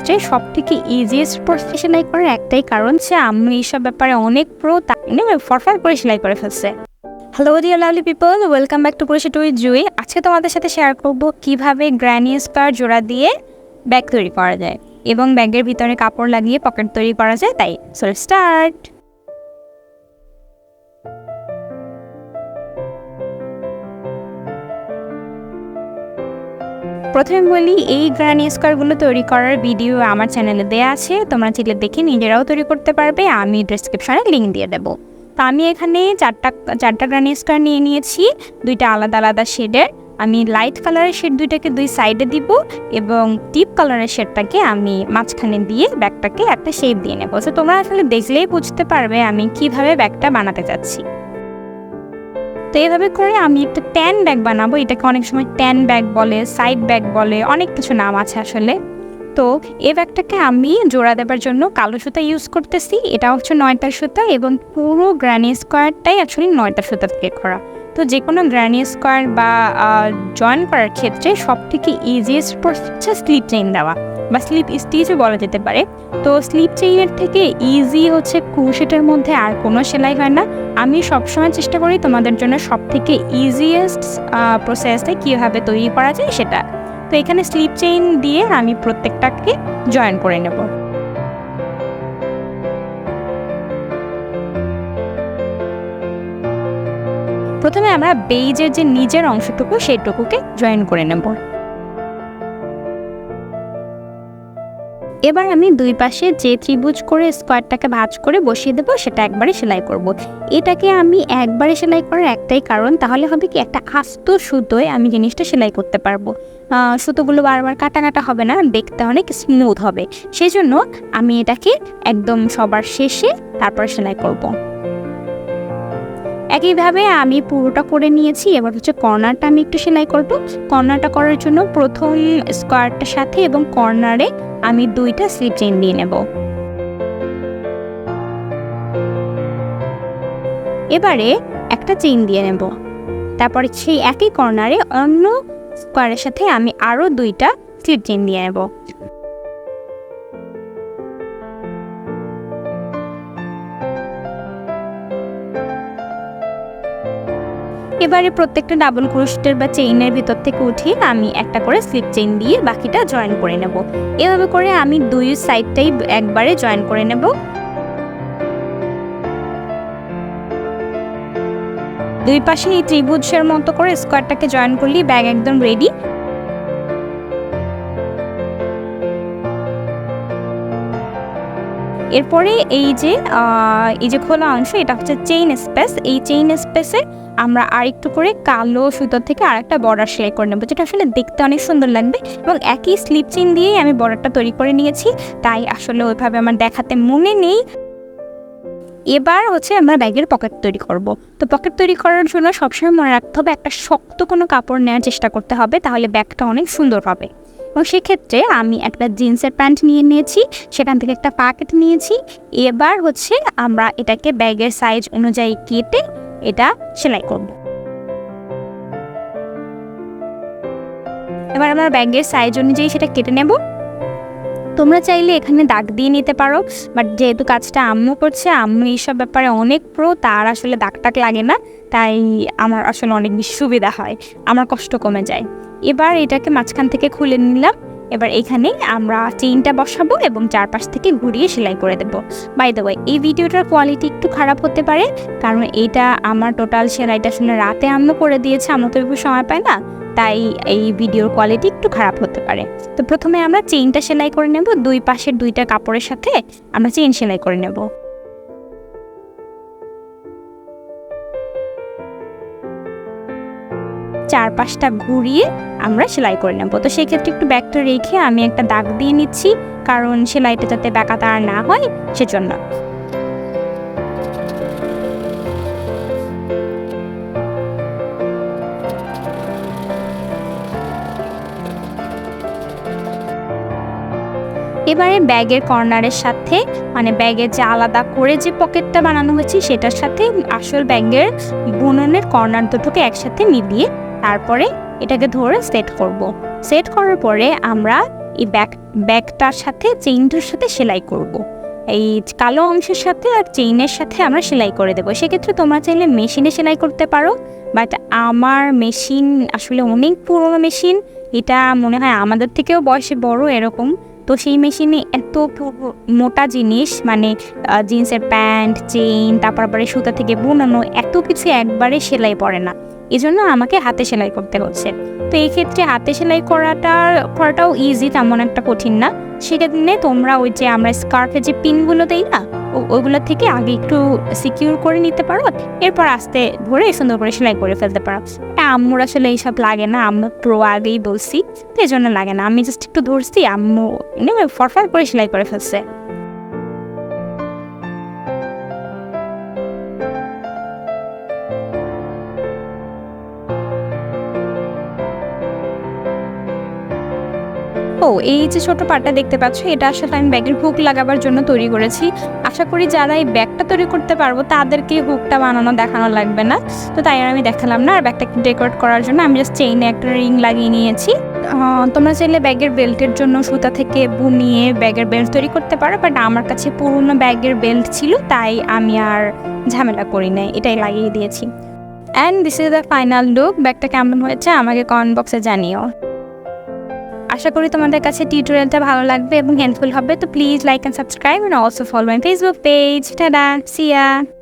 ক্ষেত্রে সবথেকে easiest process সেলাই করার একটাই কারণ যে আমি এইসব ব্যাপারে অনেক প্রো, তাই ফরফর করে সেলাই করে ফেলছে। Hello dear lovely people, welcome back to crochet with Jui. আজকে তোমাদের সাথে শেয়ার করব কিভাবে গ্র্যানি স্কোয়ার জোড়া দিয়ে ব্যাগ তৈরি করা যায় এবং ব্যাগের ভিতরে কাপড় লাগিয়ে পকেট তৈরি করা যায়। তাই সো লেটস স্টার্ট। প্রথমে বলি, এই গ্র্যানি স্কোয়ারগুলো তৈরি করার ভিডিও আমার চ্যানেলে দেওয়া আছে, তোমরা চাইলে দেখে নিজেরাও তৈরি করতে পারবে। আমি ডেসক্রিপশনে লিঙ্ক দিয়ে দেবো। তো আমি এখানে চারটা গ্র্যানি স্কোয়ার নিয়ে নিয়েছি, দুইটা আলাদা আলাদা শেডের। আমি লাইট কালারের শেড দুইটাকে দুই সাইডে দিব এবং ডিপ কালারের শেডটাকে আমি মাঝখানে দিয়ে ব্যাগটাকে একটা শেপ দিয়ে নেবো। তো তোমরা আসলে দেখলেই বুঝতে পারবে আমি কিভাবে ব্যাগটা বানাতে চাচ্ছি। তো এইভাবে করে আমি একটা ট্যান ব্যাগ বানাবো। এটাকে অনেক সময় ট্যান ব্যাগ বলে, সাইড ব্যাগ বলে, অনেক কিছু নাম আছে আসলে। তো এই ব্যাগটাকে আমি জোড়া দেবার জন্য কালো সুতা ইউজ করতেছি। এটা হচ্ছে 9টা সুতা এবং পুরো গ্র্যানি স্কোয়ারটাই অ্যাকচুয়ালি 9টা সুতা থেকে করা। তো যে কোনো গ্র্যানি স্কোয়ার বা জয়েন করার ক্ষেত্রে সবথেকে ইজিয়েস্ট হচ্ছে স্লিপ চেইন দেওয়া বা স্লিপ স্টিচও বলা যেতে পারে। তো স্লিপ চেইনের থেকে ইজি হচ্ছে ক্রোশেটের মধ্যে আর কোনো সেলাই হয় না। আমি সবসময় চেষ্টা করি তোমাদের জন্য সবথেকে ইজিয়েস্ট প্রসেসটা কীভাবে তৈরি করা যায় সেটা। তো এখানে স্লিপ চেইন দিয়ে আমি প্রত্যেকটাকে জয়েন করে নেব। প্রথমে আমরা বেইজের যে নিচের অংশটুকু সেইটুকুকে জয়েন করে নেব। এবার আমি দুই পাশে যে ত্রিভুজ করে স্কোয়ারটাকে ভাঁজ করে বসিয়ে দেবো সেটা একবারে সেলাই করব। এটাকে আমি একবারে সেলাই করার একটাই কারণ, তাহলে হবে কি একটা আস্ত সুতোয় আমি জিনিসটা সেলাই করতে পারবো। সুতোগুলো বারবার কাটা কাটা হবে না, দেখতে অনেক স্মুথ হবে। সেই জন্য আমি এটাকে একদম সবার শেষে তারপর সেলাই করব। একইভাবে আমি পুরোটা করে নিয়েছি। এবার হচ্ছে কর্নারটা আমি একটু সেলাই করব। কর্নারটা করার জন্য প্রথম স্কোয়ারটার সাথে এবং কর্নারে আমি দুইটা স্লিপ চেইন দিয়ে নেব। এবারে একটা চেইন দিয়ে নেব। তারপরে সেই একই কর্নারে অন্য স্কোয়ারের সাথে আমি আরও দুইটা স্লিপ চেইন দিয়ে নেব। এবারে প্রত্যেকটা ডাবল ক্রোশেটের বা চেইনের ভিতর থেকে উঠিয়ে আমি একটা করে স্লিপ চেইন দিয়ে বাকিটা জয়েন করে নেব। এভাবে করে আমি দুই সাইডটাই একবারে জয়েন করে নেব। দুই পাশে এই ত্রিভুজের মতো করে স্কোয়ারটাকে জয়েন করলেই ব্যাগ একদম রেডি। এরপরে এই যে খোলা অংশ, এটা হচ্ছে চেইন স্পেস। এই চেইন স্পেসে আমরা আরেকটু করে কালো সুতো থেকে আরেকটা বর্ডার সেলাই করে নেব, যেটা আসলে দেখতে অনেক সুন্দর লাগবে। এবং একই স্লিপ চেইন দিয়েই আমি বর্ডারটা তৈরি করে নিয়েছি, তাই আসলে ওইভাবে আমার দেখাতে মনে নেই। এবার হচ্ছে আমরা ব্যাগের পকেট তৈরি করব। তো পকেট তৈরি করার জন্য সবসময় মনে রাখতে হবে একটা শক্ত কোনো কাপড় নেওয়ার চেষ্টা করতে হবে, তাহলে ব্যাগটা অনেক সুন্দর হবে। এবং সেক্ষেত্রে আমি একটা জিন্সের প্যান্ট নিয়ে নিয়েছি, সেখান থেকে একটা পকেট নিয়েছি। এবার হচ্ছে আমরা এটাকে ব্যাগের সাইজ অনুযায়ী কেটে এটা সেলাই করব। এবার আমরা ব্যাগের সাইজ অনুযায়ী সেটা কেটে নেব। তোমরা চাইলে এখানে দাগ দিয়ে নিতে পারো, বাট যেহেতু কাজটা আম্মু করছে, আম্মু এইসব ব্যাপারে অনেক প্রো, তার আসলে দাগ টাক লাগে না, তাই আমার আসলে অনেক বেশি সুবিধা হয়, আমার কষ্ট কমে যায়। এবার এটাকে মাঝখান থেকে খুলে নিলাম। এবার এখানে আমরা চেইনটা বসাবো এবং চারপাশ থেকে ঘুরিয়ে সেলাই করে দেবো। বাই দ্য ওয়ে, এই ভিডিওটার কোয়ালিটি একটু খারাপ হতে পারে, কারণ এটা আমার টোটাল সেলাইটা আসলে রাতে আম্মু করে দিয়েছে, আমরা তো একটু সময় পাই না, তাই এই ভিডিওর কোয়ালিটি একটু খারাপ হতে পারে। তো প্রথমে আমরা চেইনটা সেলাই করে নেব। দুই পাশের দুইটা কাপড়ের সাথে আমরা চেইন সেলাই করে নেব। চারপাশটা ঘুরিয়ে আমরা সেলাই করে নেব। তো সেই ক্ষেত্রে একটু ব্যাগটা রেখে আমি একটা দাগ দিয়ে নিচ্ছি, কারণ সেলাইটা যাতে বেঁকাতারা না হয় সেজন্য। এবারে ব্যাগের কর্নারের সাথে, মানে ব্যাগের যে আলাদা করে যে পকেটটা বানানো হয়েছে সেটার সাথে আসল ব্যাগের বুননের কর্নার দুটোকে একসাথে মিলিয়ে তারপরে এটাকে ধরে সেট করব। সেট করার পরে আমরা এই ব্যাগটার সাথে চেইনটার সাথে সেলাই করব। এই কালো অংশের সাথে আর চেইনের সাথে আমরা সেলাই করে দেবো। সেক্ষেত্রে তোমরা চাইলে মেশিনে সেলাই করতে পারো, বাট আমার মেশিন আসলে অনেক পুরোনো মেশিন, এটা মনে হয় আমাদের থেকেও বয়সে বড় এরকম। তো সেই মেশিনে এত মোটা জিনিস, মানে জিন্সের প্যান্ট, চেইন, তারপর আবার সুতা থেকে বোনানো, এত কিছু একবারে সেলাই পড়ে না, এজন্য আমাকে হাতে সেলাই করতে হচ্ছে। তো এই ক্ষেত্রে হাতে সেলাই করাটাও ইজি, তেমন একটা কঠিন না। সেক্ষেত্রে তোমরা ওই যে আমরা স্কার্ফে যে পিনগুলো দিই না, ওইগুলো থেকে আগে একটু সিকিউর করে নিতে পারো, এরপর আস্তে ধরে সুন্দর করে সেলাই করে ফেলতে পারো। আম্মুর আসলে এইসব লাগে না, আম্মু প্রো আগেই বলছি, তো এই জন্য লাগে না। আমি জাস্ট একটু ধরছি, আম্মু ফরফর করে সেলাই করে ফেলছে। এই যে ছোট পাটটা দেখতে পাচ্ছ, এটা আসলে আমি ব্যাগের হুক লাগাবার জন্য তৈরি করেছি। আশা করি যারা এই ব্যাগটা তৈরি করতে পারবো তাদেরকে হুকটা দেখানো লাগবে না, তো তাই আর আমি দেখালাম না। আর ব্যাগটা ডেকোরেট করার জন্য আমি জাস্ট চেইনে একটা রিং লাগিয়ে নিয়েছি। তোমরা চাইলে ব্যাগের বেল্টের জন্য সুতা থেকে বুনিয়ে ব্যাগের বেল্ট তৈরি করতে পারো, বাট আমার কাছে পুরোনো ব্যাগের বেল্ট ছিল, তাই আমি আর ঝামেলা করি নাই, এটাই লাগিয়ে দিয়েছি। And this is the final look. ব্যাগটা কেমন হয়েছে আমাকে কমেন্ট বক্সে জানিও। আশা করি তোমাদের কাছে টিউটোরিয়ালটা ভালো লাগবে এবং হেল্পফুল হবে। তো please like and subscribe, and also follow my Facebook page. Ta-da! See ya!